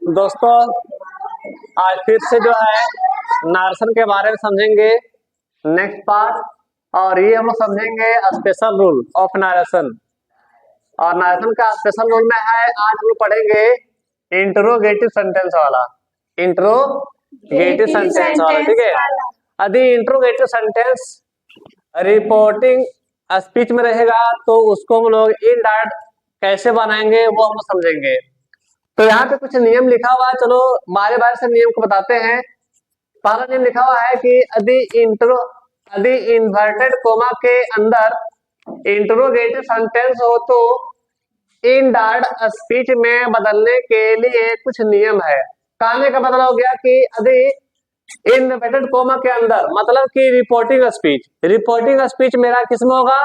दोस्तों, आज फिर से जो है नार्सन के बारे में समझेंगे नेक्स्ट पार्ट। और ये हम लोग समझेंगे स्पेशल रूल ऑफ नारेशन। और नारेशन का स्पेशल रूल में है, आज हम लोग पढ़ेंगे इंट्रोगेटिव सेंटेंस वाला। इंट्रोगेटिव सेंटेंस वाला, ठीक है। यदि इंट्रोगेटिव सेंटेंस रिपोर्टिंग स्पीच में रहेगा तो उसको हम लोग इनडायरेक्ट कैसे बनाएंगे वो हम लोग समझेंगे। तो यहाँ पे कुछ नियम लिखा हुआ है, चलो बारे बारे से नियम को बताते हैं। पहला नियम लिखा हुआ है कि यदि इन्वर्टेड कोमा के अंदर इंट्रोगेटिव सेंटेंस हो तो इनडायरेक्ट स्पीच में बदलने के लिए कुछ नियम है। कहने का मतलब हो गया कि यदि इन्वर्टेड कोमा के अंदर मतलब कि रिपोर्टिंग स्पीच मेरा किसमें होगा,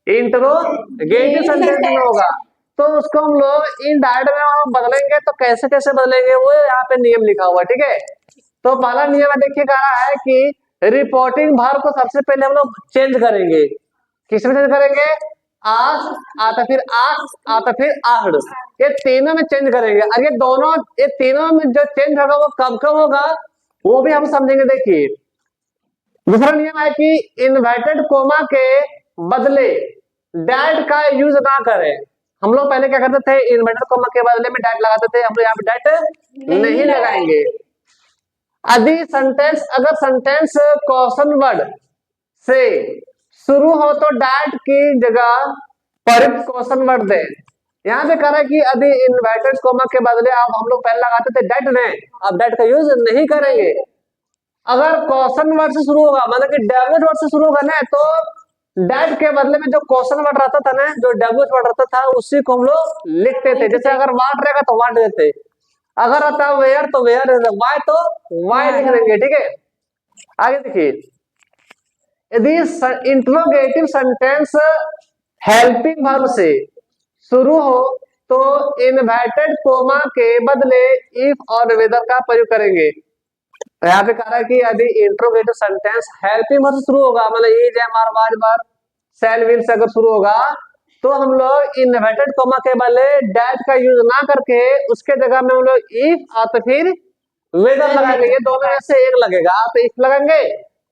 इंट्रोगेटिव सेंटेंस में होगा, तो उसको हम लोग इनडायरेक्ट में बदलेंगे। तो कैसे कैसे बदलेंगे वो यहाँ पे नियम लिखा हुआ है, ठीक है। तो पहला नियम देखिए कह रहा है कि रिपोर्टिंग वर्ब को सबसे पहले हम लोग चेंज करेंगे। किसमें चेंज करेंगे? आस आता फिर आस आता फिर आहड़, ये तीनों में चेंज करेंगे। और ये तीनों में जो चेंज होगा वो कब कब होगा वो भी हम समझेंगे। देखिए, दूसरा नियम है कि इन्वर्टेड कोमा के बदले डैट का यूज ना करें। हम लोग पहले क्या करते थे, इन्वर्टेड कोमा के बदले में डैट लगाते थे, हम लोग यहाँ पे डैट नहीं लगाएंगे। अगर सेंटेंस क्वेश्चन वर्ड से शुरू हो तो डैट की जगह परित क्वेश्चन वर्ड दे। यहाँ पे कह रहा है कि यदि इन्वर्टेड कोमा के बदले आप हम लोग पहले लगाते थे डैट ने, अब डैट का यूज नहीं करेंगे। अगर क्वेश्चन वर्ड से शुरू होगा मतलब कि डब्ल्यूएच वर्ड से शुरू होगा ना, तो डैट के बदले में जो क्वेश्चन वर्ड रहता था ना, जो डब्ल्यूएच वर्ड रहता था उसी को हम लोग लिखते थे। जैसे अगर वाट रहेगा तो वाट देते, अगर आता वेयर तो वेयर, वाई तो वाई लिख देंगे, ठीक है। आगे देखिए, यदि इंट्रोगेटिव सेंटेंस हेल्पिंग वर्ब से शुरू हो तो इन्वर्टेड कोमा के बदले इफ और वेदर का प्रयोग करेंगे। तो यहाँ पे कह रहा है कि यदि इंट्रोगेटिव सेंटेंस हेल्पिंग वर्ब से शुरू होगा मतलब is am are was were shall will से अगर शुरू होगा तो हम लोग इन्वर्टेड कोमा के बदले डैट का यूज ना करके उसके जगह में हम लोग इफ आते फिर वेदर लगाएंगे। ये दोनों में से एक लगेगा, आप इफ लगाएंगे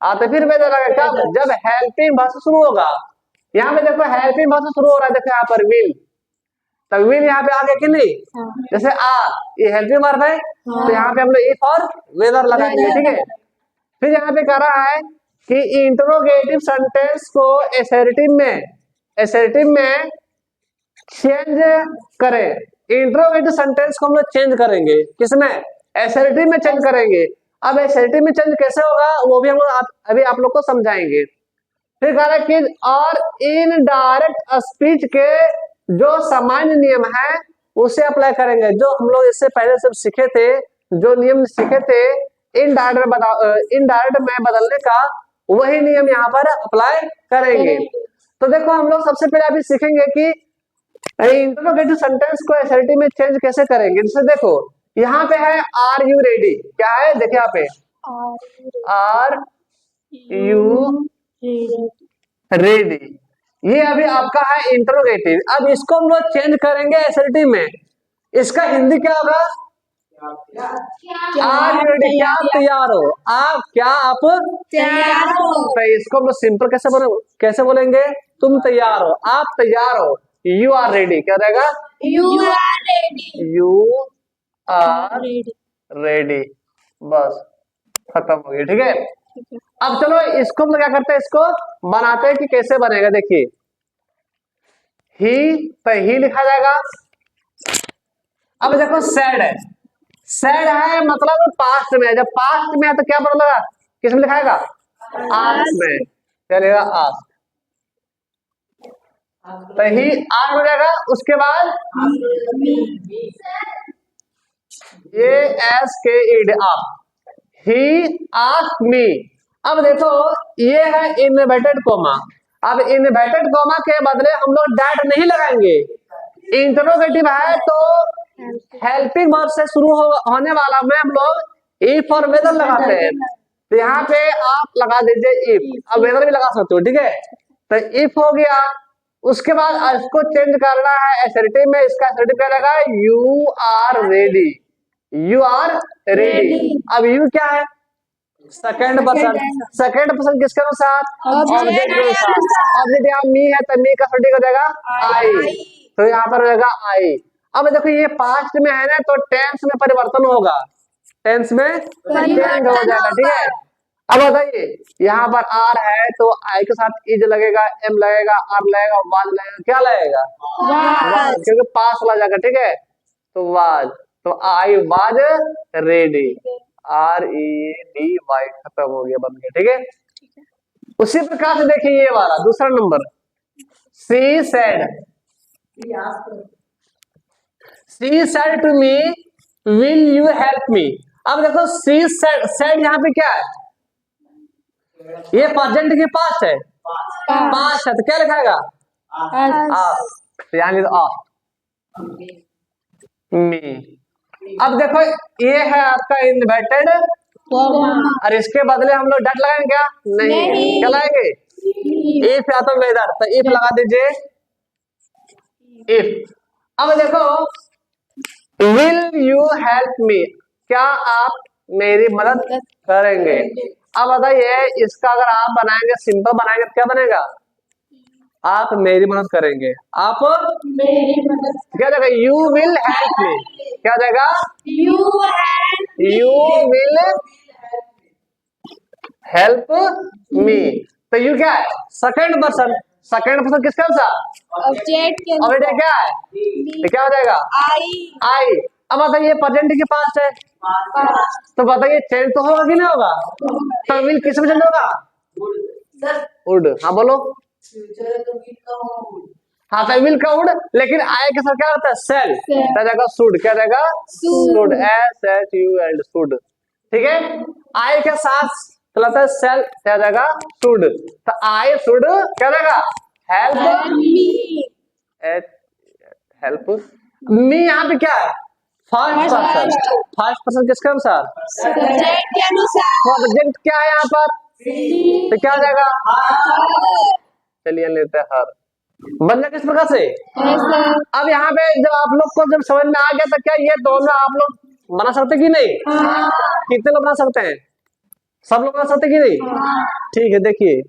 आते फिर वेदर लगेगा जब हेल्पिंग वर्ब से शुरू होगा। यहाँ पे देखो हेल्पिंग वर्ब से शुरू हो रहा है, देखो यहाँ पर विल, तो विल यहाँ पे आ गया कि नहीं। जैसे ये हेल्पिंग वर्ब है तो यहाँ पे हम लोग इफ और वेदर लगाएंगे, ठीक है। फिर यहाँ पे कह रहा है कि इंट्रोगेटिव सेंटेंस को एसर्टिव में चेंज करें। इंट्रोगेटिव सेंटेंस को हम लोग चेंज करेंगे, किसमें? एसर्टिव में चेंज करेंगे। अब एसर्टिव में चेंज कैसे होगा वो भी हम लोग अभी आप लोग को समझाएंगे। फिर कह रहा है कि और इनडायरेक्ट स्पीच के जो सामान्य नियम है उसे अप्लाई करेंगे। जो हम लोग इससे पहले सब सीखे थे, जो नियम सीखे थे इनडायरेक्ट में बदलने का, वही नियम यहाँ पर अप्लाई करेंगे। तो देखो, हम लोग सबसे पहले अभी सीखेंगे कि इंट्रोगेटिव सेंटेंस को एसर्टिव में चेंज कैसे करेंगे। जैसे देखो यहाँ पे है आर यू रेडी, क्या है देखिए यहाँ पे आर यू रेडी, ये अभी आपका है इंट्रोगेटिव। अब इसको हम लोग चेंज करेंगे एसर्टिव में। इसका हिंदी क्या होगा? आर यू रेडी, क्या आप तैयार हो? आप तैयार हो। तो इसको हम लोग सिंपल कैसे बोलेंगे? तुम तैयार हो, आप तैयार हो। यू आर रेडी, क्या रहेगा? यू आर रेडी, बस खत्म हो गया, ठीक है। अब चलो इसको हम लोग क्या करते हैं, इसको बनाते हैं कि कैसे बनेगा। देखिए, ही लिखा जाएगा। अब देखो सैड है मतलब पास्ट में है। जब पास्ट में है तो क्या बदलेगा, किसमें लिखाएगा? आस में, क्या लिखेगा? आस। तो ही आस हो जाएगा। उसके बाद ये एस के ईड आप, ही आस्क्ड मी। अब देखो ये है इन्वर्टेड कोमा। अब इन्वर्टेड कोमा के बदले हम लोग डैट नहीं लगाएंगे। इंट्रोगेटिव है तो हेल्पिंग वर्ब से शुरू होने वाला में हम लोग इफ और वेदर लगाते हैं। तो यहाँ पे आप लगा दीजिए इफ, अब वेदर भी लगा सकते हो, ठीक है। तो इफ हो गया, उसके बाद इसको चेंज करना है एसर्टिव में, इसका एसर्टिव क्या लगा, you are ready, you are ready. अब यू क्या है, सेकंड पर्सन, सेकंड पर्सन किसके अनुसार, ऑब्जेक्ट के अनुसार। ऑब्जेक्ट यहाँ मी है तो मी का एसर्टिव हो जाएगा आई, तो यहाँ पर रहेगा आई। अब देखो ये पास्ट में है ना, तो टेंस में परिवर्तन होगा, टेंस में चेंज हो जाएगा, ठीक है। अब बताइए यहाँ पर आर है तो आई के साथ इज लगेगा, एम लगेगा, आर लगेगा, वाज लगेगा, क्या लगेगा, वाज, क्योंकि पास वाला जाएगा, ठीक है। तो वाज, तो I was ready, R E D Y खत्म हो गया, बन गया, ठीक है। उसी प्रकार से देखिए ये वाला दूसरा number, she said, she said to me will you help me. अब देखो सी सेड, सेड यहाँ पे क्या है, ये प्रेजेंट के पास है, पास है तो क्या लिखाएगा, तो यहाँ लिखो आ मी। अब देखो ये है आपका इन्वर्टेड, और इसके बदले हम लोग डट लगाएंगे क्या, नहीं, क्या लगाएंगे, इफ या तो वेदर, तो इफ लगा दीजिए, इफ। अब देखो विल यू हेल्प मी, क्या आप मेरी मदद करेंगे। अब बताइए इसका अगर आप बनाएंगे, सिंपल बनाएंगे तो क्या बनेगा, आप मेरी मदद करेंगे, आप मेरी मदद, क्या जाएगा, यू विल हेल्प मी, क्या जाएगा, यू विल हेल्प मी। तो यू क्या है, सेकंड पर्सन, सेकंड पर्सन किसका अनुसार, ऑब्जेक्ट के ऑब्जेक्ट क्या है, तो क्या हो जाएगा, आई। अब बताइए प्रेजेंट के पास है, तो बताइए चेंज तो होगा कि नहीं होगा, तो विल किस में चेंज होगा, वुड, हाँ बोलो, हाँ तो विल का वुड, लेकिन आई के साथ क्या होता है, सेल, क्या जाएगा, शुड, क्या जाएगा, should, S H U L, should, ठीक है। आई के साथ चलाता है सेल, क्या जाएगा, शुड, तो आई शुड क्या जाएगा, हेल्प मी, हेल्प मी। यहाँ पे क्या है, फर्स्ट पर्सन, फर्स्ट पर्सन किसके अनुसार, सब्जेक्ट के अनुसार, ऑब्जेक्ट क्या है यहाँ पर, तो क्या हो जाएगा, चलिए लेते हैं हर, बन जाए किस प्रकार से। अब यहाँ पे जब आप लोग को जब समझ में आ गया तो क्या ये दोनों आप लोग बना सकते कि नहीं, कितने लोग बना सकते हैं, सब लोग बना सकते कि नहीं, ठीक है। देखिए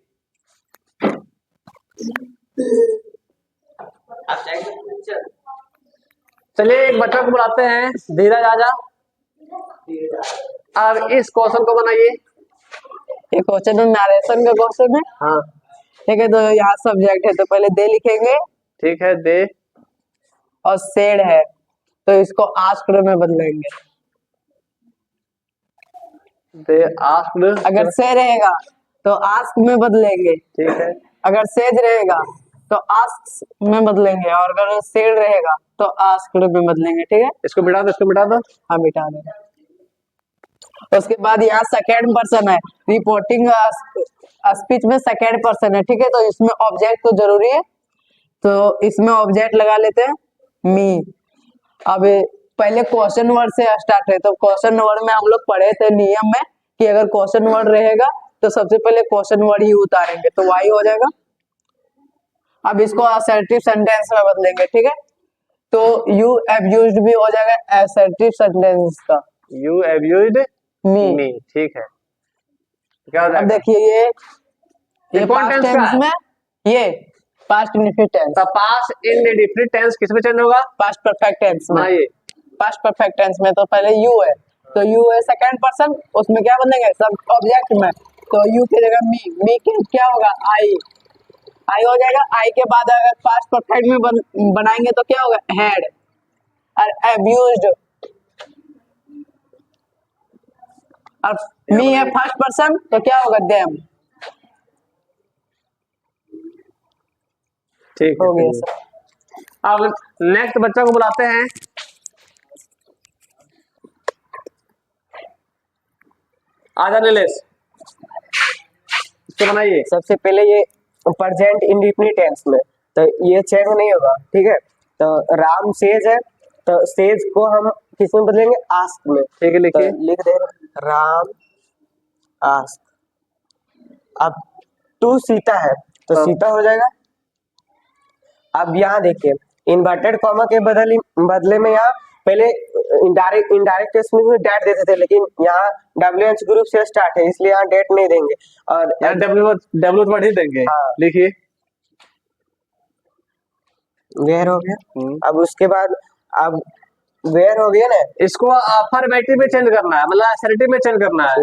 चलिए एक बच्चा को बुलाते हैं, धीरज आजा, अब इस क्वेश्चन को बनाइए। ये क्वेश्चन में नरेशन का क्वेश्चन है, हाँ ठीक है। तो यहाँ सब्जेक्ट है तो पहले दे लिखेंगे, ठीक है, दे, और सेड है तो इसको आस्क्ड में बदलेंगे। दे आस्क्ड, अगर से रहेगा तो आस्क में बदलेंगे, ठीक है, अगर सेज रहेगा तो आस्क में बदलेंगे, और अगर सेड रहेगा तो आस्क्ड में बदलेंगे, ठीक है। इसको मिटा दो, इसको मिटा दो, हाँ मिटा देंगे। उसके बाद यहाँ सेकेंड पर्सन है, रिपोर्टिंग स्पीच में सेकेंड पर्सन है, ठीक है। तो इसमें ऑब्जेक्ट तो जरूरी है, तो इसमें ऑब्जेक्ट लगा लेते हैं मी। अब पहले क्वेश्चन वर्ड से स्टार्ट है, तो क्वेश्चन वर्ड में हम लोग पढ़े थे नियम में कि अगर क्वेश्चन वर्ड रहेगा तो सबसे पहले क्वेश्चन वर्ड ही उतारेंगे, तो वाई हो जाएगा। अब इसको असर्टिव सेंटेंस में बदलेंगे, ठीक है। तो यू अब्यूज्ड भी हो जाएगा असर्टिव सेंटेंस का, यू अब्यूज्ड मी, ठीक है। क्या हो अब जाएगा, देखिए ये कौन पास्ट टेंस का टेंस है? में, ये पास्ट इंडेफिनिट टेंस, तो पास इंडेफिनिट टेंस किस में चेंज होगा, पास्ट परफेक्ट टेंस में, बनाइए, पास्ट परफेक्ट टेंस में तो पहले यू है, तो यू है सेकंड पर्सन, उसमें क्या बनेंगे सब ऑब्जेक्ट में, तो यू की जगह मी के क्या होगा, आई, आई हो जाएगा। आई के बाद अगर पास्ट परफेक्ट में बनाएंगे तो क्या होगा, हैड, और अब्यूज्ड, और मी है फर्स्ट पर्सन तो क्या होगा, देम, ठीक हो गया है। सर। अब नेक्स्ट बच्चा को बुलाते हैं, आजा नीलेश, इसको बनाइए। सबसे पहले ये प्रेजेंट इंडेफिनिट टेंस में, तो ये चेंज नहीं होगा, ठीक है। तो राम सेज है, तो सेज को हम किस में बदलेंगे, आस्क में, ठीक है, तो लिखिए, लिख दे राम आस्क। अब टू सीता है तो सीता हो जाएगा अब यहाँ देखिए इन्वर्टेड कॉमा के बदले में यहाँ पहले इनडायरेक्ट केस में डेट देते थे, लेकिन यहाँ WH ग्रुप से स्टार्ट है इसलिए यहाँ डेट नहीं देंगे और यहाँ डब्ल्यू वर्ड ही देंगे। हाँ। लिखिए वेयर हो गया। अब उसके बाद अब वेयर हो गया ना, इसको अफर्मेटिव में चेंज करना है, मतलब असर्टिव में चेंज करना है,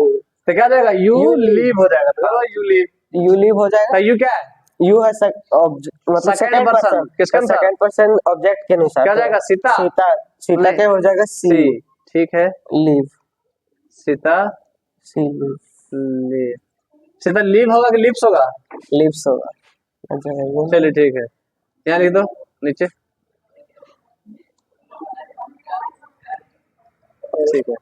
तो क्या जाएगा यू You लीव हो जाएगा। तो यू लीव, यू लीव हो जाएगा। यू क्या है यू है मतलब Second person, किसके अनुसार? सेकंड पर्सन ऑब्जेक्ट के अनुसार क्या जाएगा सीता सीता नहीं। क्या हो जाएगा सी सी, ठीक है लीव सीता सी लीव लीव, सीता लीव होगा कि लीव्स होगा? लीव्स होगा। अच्छा चलिए ठीक है, यहाँ लिख दो नीचे, ठीक है।